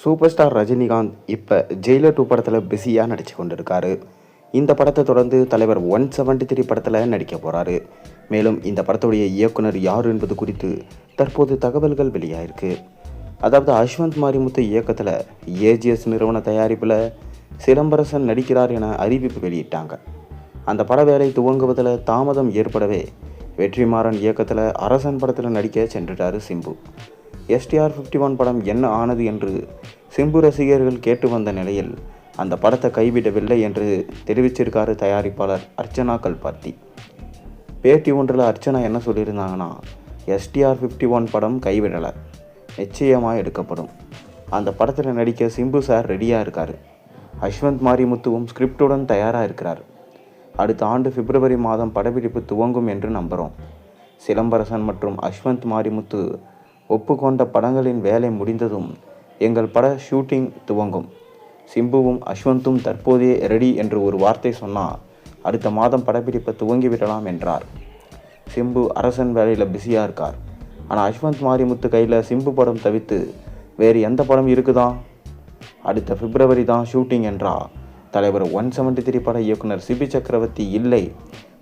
Super star Rajinikanth இப்போ Jailer 2 படத்தில் பிஸியாக நடித்து கொண்டிருக்காரு. இந்த படத்தை தொடர்ந்து தலைவர் 173 படத்தில் நடிக்க போகிறாரு. மேலும் இந்த படத்துடைய இயக்குனர் யார் என்பது குறித்து தற்போது தகவல்கள் வெளியாயிருக்கு. அதாவது அஸ்வந்த் மாரிமுத்து இயக்கத்தில் ஏஜிஎஸ் நிறுவன தயாரிப்பில் சிலம்பரசன் நடிக்கிறார் என அறிவிப்பு வெளியிட்டாங்க. அந்த பட வேலை துவங்குவதில் தாமதம் ஏற்படவே வெற்றிமாறன் இயக்கத்தில் அரசன் படத்தில் நடிக்க சென்றுட்டார் சிம்பு. STR 51 படம் என்ன ஆனது என்று சிம்பு ரசிகர்கள் கேட்டு வந்த நிலையில் அந்த படத்தை கைவிடவில்லை என்று தெரிவிச்சிருக்காரு தயாரிப்பாளர் அர்ச்சனா கல்பாத்தி. பேட்டி ஒன்றில் அர்ச்சனா என்ன சொல்லியிருந்தாங்கன்னா, STR 51 படம் கைவிடலை, நிச்சயமாக எடுக்கப்படும். அந்த படத்தில் நடிக்க சிம்பு சார் ரெடியாக இருக்கார். அஸ்வந்த் மாரிமுத்துவும் ஸ்கிரிப்டுடன் தயாராக இருக்கிறார். அடுத்த ஆண்டு பிப்ரவரி மாதம் படப்பிடிப்பு துவங்கும் என்று நம்புகிறோம். சிலம்பரசன் மற்றும் அஸ்வந்த் மாரிமுத்து ஒப்புக்கொண்ட படங்களின் வேலை முடிந்ததும் எங்கள் பட ஷூட்டிங் துவங்கும். சிம்புவும் அஸ்வந்தும் தற்போதே ரெடி என்று ஒரு வார்த்தை சொன்னால் அடுத்த மாதம் படப்பிடிப்பை துவங்கிவிடலாம் என்றார். சிம்பு அரசன் வேலையில் பிஸியாக இருக்கார். ஆனால் அஸ்வந்த் மாரிமுத்து கையில் சிம்பு படம் தவிர்த்து வேறு எந்த படம் இருக்குதா? அடுத்த பிப்ரவரி தான் ஷூட்டிங் என்றால் தலைவர் 173 பட இயக்குனர் சிபி சக்கரவர்த்தி இல்லை,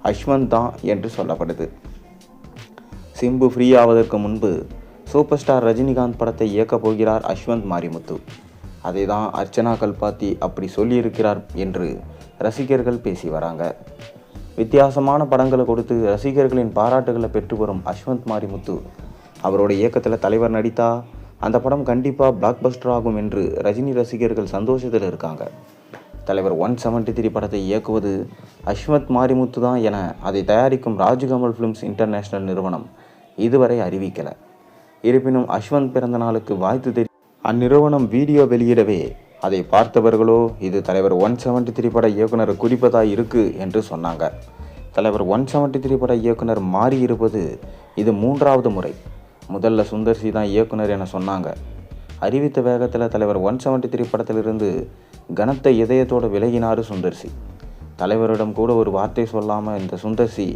அஸ்வந்த் தான் என்று சொல்லப்படுது. சிம்பு ஃப்ரீ ஆவதற்கு முன்பு சூப்பர் ஸ்டார் ரஜினிகாந்த் படத்தை இயக்கப் போகிறார் அஸ்வந்த் மாரிமுத்து. அதை தான் அர்ச்சனா கல்பாத்தி அப்படி சொல்லியிருக்கிறார் என்று ரசிகர்கள் பேசி வராங்க. வித்தியாசமான படங்களை கொடுத்து ரசிகர்களின் பாராட்டுகளை பெற்று வரும் அஸ்வந்த் மாரிமுத்து அவரோட இயக்கத்தில் தலைவர் நடித்தா அந்த படம் கண்டிப்பாக பிளாக் பஸ்டர் ஆகும் என்று ரஜினி ரசிகர்கள் சந்தோஷத்தில் இருக்காங்க. தலைவர் 173 படத்தை இயக்குவது அஸ்வந்த் மாரிமுத்து தான் என அதை தயாரிக்கும் ராஜ்கமல் ஃபிலிம்ஸ் இன்டர்நேஷனல் நிறுவனம் இதுவரை அறிவிக்கலை. இருப்பினும் அஸ்வந்த் பிறந்த நாளுக்கு வாழ்த்து அந்நிறுவனம் வீடியோ வெளியிடவே அதை பார்த்தவர்களோ இது தலைவர் 173 பட இயக்குனர் குறிப்பதாக இருக்கு என்று சொன்னாங்க. தலைவர் 173 பட இயக்குனர் மாறி இருப்பது இது 3வது முறை. முதல்ல சுந்தர்சி தான் இயக்குனர் என சொன்னாங்க. அறிவித்த வேகத்தில் தலைவர் 173 படத்திலிருந்து கனத்த இதயத்தோடு விலகினார் சுந்தர்சி. தலைவரிடம் கூட ஒரு வார்த்தை சொல்லாமல் இந்த சுந்தர்சி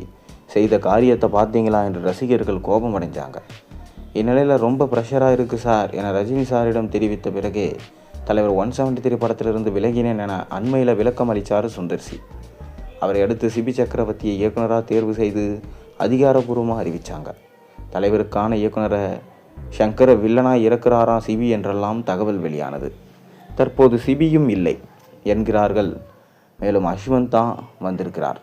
செய்த காரியத்தை பார்த்தீங்களா என்று ரசிகர்கள் கோபம் அடைஞ்சாங்க. இந்நிலையில் ரொம்ப ப்ரெஷராக இருக்குது சார் என ரஜினி சாரிடம் தெரிவித்த பிறகே தலைவர் 173 படத்திலிருந்து விலகினேன் என அண்மையில் விளக்கம் அளித்தார் சுந்தர்சி. அவரை அடுத்து சிபி சக்கரவர்த்தியை இயக்குனராக தேர்வு செய்து அதிகாரப்பூர்வமாக அறிவித்தாங்க. தலைவருக்கான இயக்குனரை சங்கர வில்லனாக இறக்குறாராம் சிபி என்றெல்லாம் தகவல் வெளியானது. தற்போது சிபியும் இல்லை என்கிறார்கள். மேலும் அஸ்வந்த் தான் வந்திருக்கிறார்.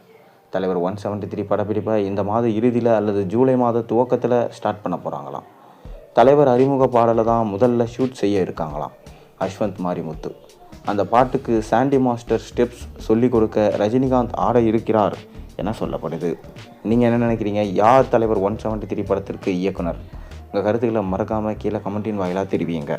தலைவர் 173 படப்பிடிப்பை இந்த மாத இறுதியில் அல்லது ஜூலை மாத துவக்கத்தில் ஸ்டார்ட் பண்ண போகிறாங்களாம். தலைவர் அறிமுக பாடலை தான் முதல்ல ஷூட் செய்ய இருக்காங்களாம் அஸ்வந்த் மாரிமுத்து. அந்த பாட்டுக்கு சாண்டி மாஸ்டர் ஸ்டெப்ஸ் சொல்லிக் கொடுக்க ரஜினிகாந்த் ஆட இருக்கிறார் என சொல்லப்படுது. நீங்கள் என்ன நினைக்கிறீங்க? யார் தலைவர் 173 படத்திற்கு இயக்குனர்? உங்கள் கருத்துக்களை மறக்காமல் கீழே கமெண்டின் வாயிலாக தெரிவிங்க.